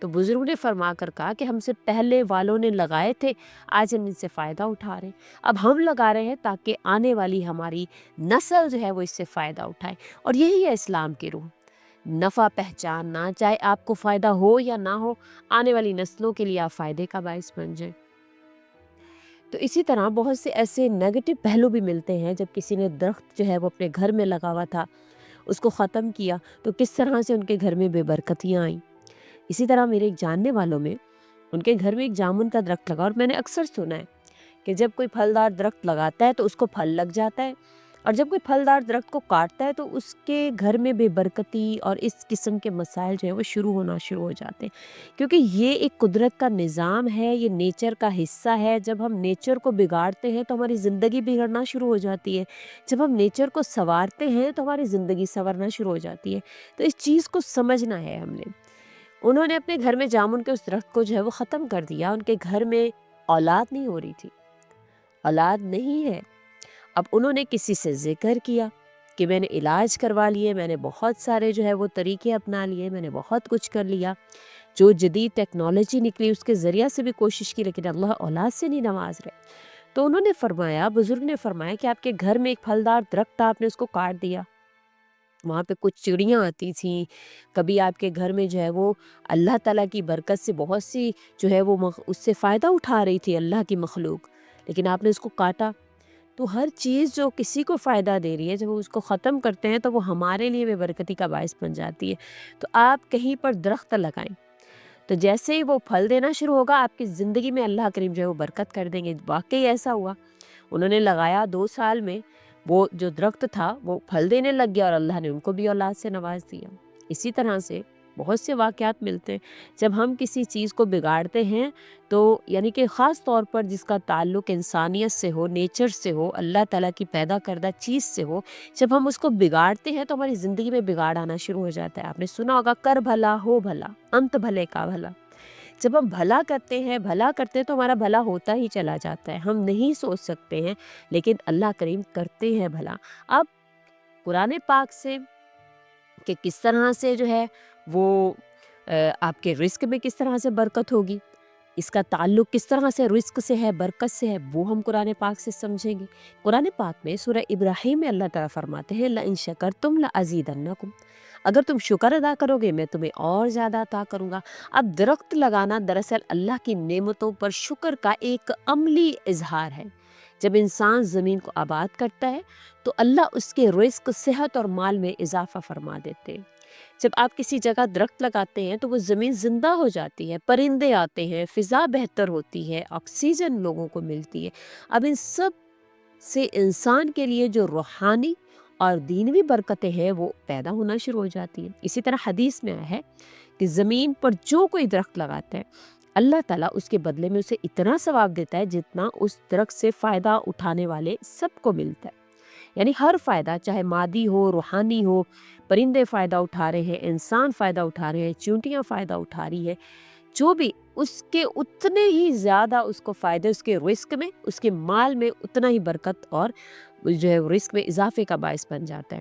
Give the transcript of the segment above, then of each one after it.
تو بزرگ نے فرما کر کہا کہ ہم سے پہلے والوں نے لگائے تھے، آج ہم ان سے فائدہ اٹھا رہے ہیں، اب ہم لگا رہے ہیں تاکہ آنے والی ہماری نسل جو ہے وہ اس سے فائدہ اٹھائے۔ اور یہی ہے اسلام کی روح، نفع پہچاننا، چاہے آپ کو فائدہ ہو یا نہ ہو، آنے والی نسلوں کے لیے آپ فائدے کا باعث بن جائیں۔ تو اسی طرح بہت سے ایسے نیگیٹو پہلو بھی ملتے ہیں، جب کسی نے درخت جو ہے وہ اپنے گھر میں لگا ہوا تھا، اس کو ختم کیا تو کس طرح سے ان کے گھر میں بے برکتیاں آئیں۔ اسی طرح میرے ایک جاننے والوں میں، ان کے گھر میں ایک جامن کا درخت لگا، اور میں نے اکثر سنا ہے کہ جب کوئی پھلدار درخت لگاتا ہے تو اس کو پھل لگ جاتا ہے، اور جب کوئی پھلدار درخت کو کاٹتا ہے تو اس کے گھر میں بے برکتی اور اس قسم کے مسائل جو ہے وہ شروع ہو جاتے ہیں، کیونکہ یہ ایک قدرت کا نظام ہے، یہ نیچر کا حصہ ہے۔ جب ہم نیچر کو بگاڑتے ہیں تو ہماری زندگی بگڑنا شروع ہو جاتی ہے، جب ہم نیچر کو سنوارتے ہیں تو ہماری زندگی سنورنا شروع ہو جاتی ہے۔ تو اس چیز کو سمجھنا ہے ہم نے۔ انہوں نے اپنے گھر میں جامن کے اس درخت کو جو ہے وہ ختم کر دیا، ان کے گھر میں اولاد نہیں ہو رہی تھی، اولاد نہیں ہے۔ اب انہوں نے کسی سے ذکر کیا کہ میں نے علاج کروا لیے، میں نے بہت سارے جو ہے وہ طریقے اپنا لیے، میں نے بہت کچھ کر لیا، جو جدید ٹیکنالوجی نکلی اس کے ذریعہ سے بھی کوشش کی، لیکن اللہ اولاد سے نہیں نواز رہے۔ تو انہوں نے فرمایا، بزرگ نے فرمایا کہ آپ کے گھر میں ایک پھلدار درخت تھا، آپ نے اس کو کاٹ دیا، وہاں پہ کچھ چڑیاں آتی تھیں، کبھی آپ کے گھر میں جو ہے وہ اللہ تعالیٰ کی برکت سے بہت سی جو ہے وہ اس سے فائدہ اٹھا رہی تھی اللہ کی مخلوق، لیکن آپ نے اس کو کاٹا۔ تو ہر چیز جو کسی کو فائدہ دے رہی ہے، جب وہ اس کو ختم کرتے ہیں تو وہ ہمارے لیے بے برکتی کا باعث بن جاتی ہے۔ تو آپ کہیں پر درخت لگائیں، تو جیسے ہی وہ پھل دینا شروع ہوگا، آپ کی زندگی میں اللہ کریم جو ہے وہ برکت کر دیں گے۔ واقعی ایسا ہوا، انہوں نے لگایا 2 سال میں وہ جو درخت تھا وہ پھل دینے لگ گیا، اور اللہ نے ان کو بھی اولاد سے نواز دیا۔ اسی طرح سے بہت سے واقعات ملتے ہیں، جب ہم کسی چیز کو بگاڑتے ہیں تو یعنی کہ خاص طور پر جس کا تعلق انسانیت سے ہو، نیچر سے ہو، اللہ تعالیٰ کی پیدا کردہ چیز سے ہو، جب ہم اس کو بگاڑتے ہیں تو ہماری زندگی میں بگاڑ آنا شروع ہو جاتا ہے۔ آپ نے سنا ہوگا، کر بھلا ہو بھلا، انت بھلے کا بھلا۔ جب ہم بھلا کرتے ہیں، بھلا کرتے ہیں تو ہمارا بھلا ہوتا ہی چلا جاتا ہے، ہم نہیں سوچ سکتے ہیں، لیکن اللہ کریم کرتے ہیں بھلا۔ اب قرآن پاک سے کہ کس طرح سے جو ہے وہ آپ کے رزق میں کس طرح سے برکت ہوگی، اس کا تعلق کس طرح سے رزق سے ہے، برکت سے ہے، وہ ہم قرآن پاک سے سمجھیں گے۔ قرآن پاک میں سورہ ابراہیم میں اللہ تعالیٰ فرماتے ہیں، لَإِن شَكَرْتُمْ لَأَزِيدَنَّكُمْ، اگر تم شکر ادا کرو گے میں تمہیں اور زیادہ عطا کروں گا۔ اب درخت لگانا دراصل اللہ کی نعمتوں پر شکر کا ایک عملی اظہار ہے۔ جب انسان زمین کو آباد کرتا ہے تو اللہ اس کے رزق، صحت اور مال میں اضافہ فرما دیتے ہیں۔ جب آپ کسی جگہ درخت لگاتے ہیں تو وہ زمین زندہ ہو جاتی ہے، پرندے آتے ہیں، فضا بہتر ہوتی ہے، آکسیجن لوگوں کو ملتی ہے۔ اب ان سب سے انسان کے لیے جو روحانی اور دینوی برکتیں ہیں وہ پیدا ہونا شروع ہو جاتی ہیں۔ اسی طرح حدیث میں آیا ہے کہ زمین پر جو کوئی درخت لگاتا ہے، اللہ تعالیٰ اس کے بدلے میں اسے اتنا ثواب دیتا ہے جتنا اس درخت سے فائدہ اٹھانے والے سب کو ملتا ہے۔ یعنی ہر فائدہ، چاہے مادی ہو، روحانی ہو، پرندے فائدہ اٹھا رہے ہیں، انسان فائدہ اٹھا رہے ہیں، چونٹیاں فائدہ اٹھا رہی ہے، جو بھی اس کے اتنے ہی زیادہ اس کو فائدے، اس کے رزق میں، اس کے مال میں اتنا ہی برکت اور جو ہے رزق میں اضافے کا باعث بن جاتا ہے۔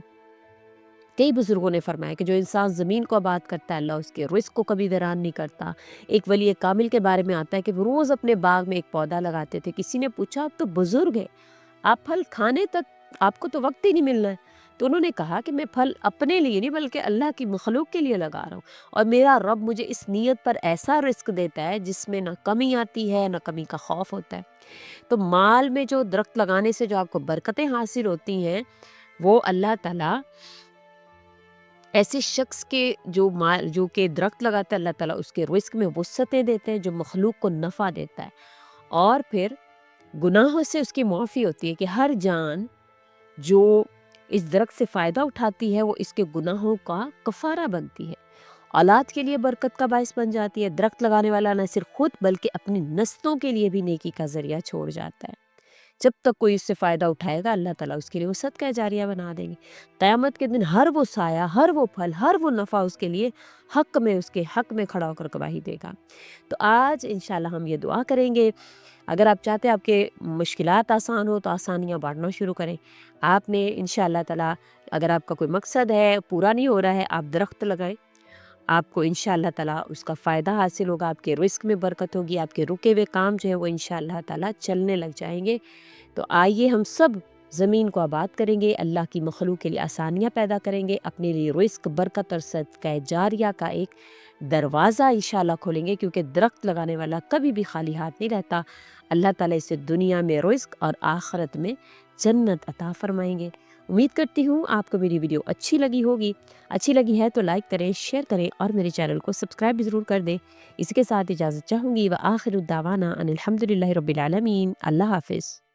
کئی بزرگوں نے فرمایا کہ جو انسان زمین کو آباد کرتا ہے، اللہ اس کے رزق کو کبھی ویران نہیں کرتا۔ ایک ولی کامل کے بارے میں آتا ہے کہ وہ روز اپنے باغ میں ایک پودا لگاتے تھے۔ کسی نے پوچھا، آپ تو بزرگ ہیں، آپ پھل کھانے تک آپ کو تو وقت ہی نہیں ملنا ہے۔ تو انہوں نے کہا کہ میں پھل اپنے لیے نہیں بلکہ اللہ کی مخلوق کے لیے لگا رہا ہوں، اور میرا رب مجھے اس نیت پر ایسا رزق دیتا ہے جس میں نہ کمی آتی ہے، نہ کمی کا خوف ہوتا ہے۔ تو مال میں جو درخت لگانے سے جو آپ کو برکتیں حاصل ہوتی ہیں، وہ اللہ تعالیٰ ایسے شخص کے جو کہ درخت لگاتا ہے، اللہ تعالیٰ اس کے رزق میں وسعتیں دیتے ہیں، جو مخلوق کو نفع دیتا ہے، اور پھر گناہوں سے اس کی معافی ہوتی ہے کہ ہر جان جو اس درخت سے فائدہ اٹھاتی ہے وہ اس کے گناہوں کا کفارہ بنتی ہے، اولاد کے لیے برکت کا باعث بن جاتی ہے۔ درخت لگانے والا نہ صرف خود بلکہ اپنی نسلوں کے لیے بھی نیکی کا ذریعہ چھوڑ جاتا ہے۔ جب تک کوئی اس سے فائدہ اٹھائے گا، اللہ تعالیٰ اس کے لیے وہ صدقہ جاریہ بنا دیں گے۔ قیامت کے دن ہر وہ سایہ، ہر وہ پھل، ہر وہ نفع اس کے لیے اس کے حق میں کھڑا ہو کر گواہی دے گا۔ تو آج انشاءاللہ ہم یہ دعا کریں گے، اگر آپ چاہتے ہیں آپ کے مشکلات آسان ہو تو آسانیاں بانٹنا شروع کریں۔ آپ نے انشاءاللہ تعالیٰ، اگر آپ کا کوئی مقصد ہے پورا نہیں ہو رہا ہے، آپ درخت لگائیں، آپ کو انشاءاللہ تعالیٰ اس کا فائدہ حاصل ہوگا، آپ کے رزق میں برکت ہوگی، آپ کے رکے ہوئے کام جو ہے وہ انشاءاللہ تعالیٰ چلنے لگ جائیں گے۔ تو آئیے ہم سب زمین کو آباد کریں گے، اللہ کی مخلوق کے لیے آسانیاں پیدا کریں گے، اپنے لیے رزق، برکت اور صدقہ جاریہ کا ایک دروازہ انشاءاللہ کھولیں گے، کیونکہ درخت لگانے والا کبھی بھی خالی ہاتھ نہیں رہتا۔ اللہ تعالیٰ اسے دنیا میں رزق اور آخرت میں جنت عطا فرمائیں گے۔ امید کرتی ہوں آپ کو میری ویڈیو اچھی لگی ہوگی۔ اچھی لگی ہے تو لائک کریں، شیئر کریں اور میرے چینل کو سبسکرائب بھی ضرور کر دیں۔ اس کے ساتھ اجازت چاہوں گی، وآخر الدعوانا ان الحمد للہ رب العالمین۔ اللہ حافظ۔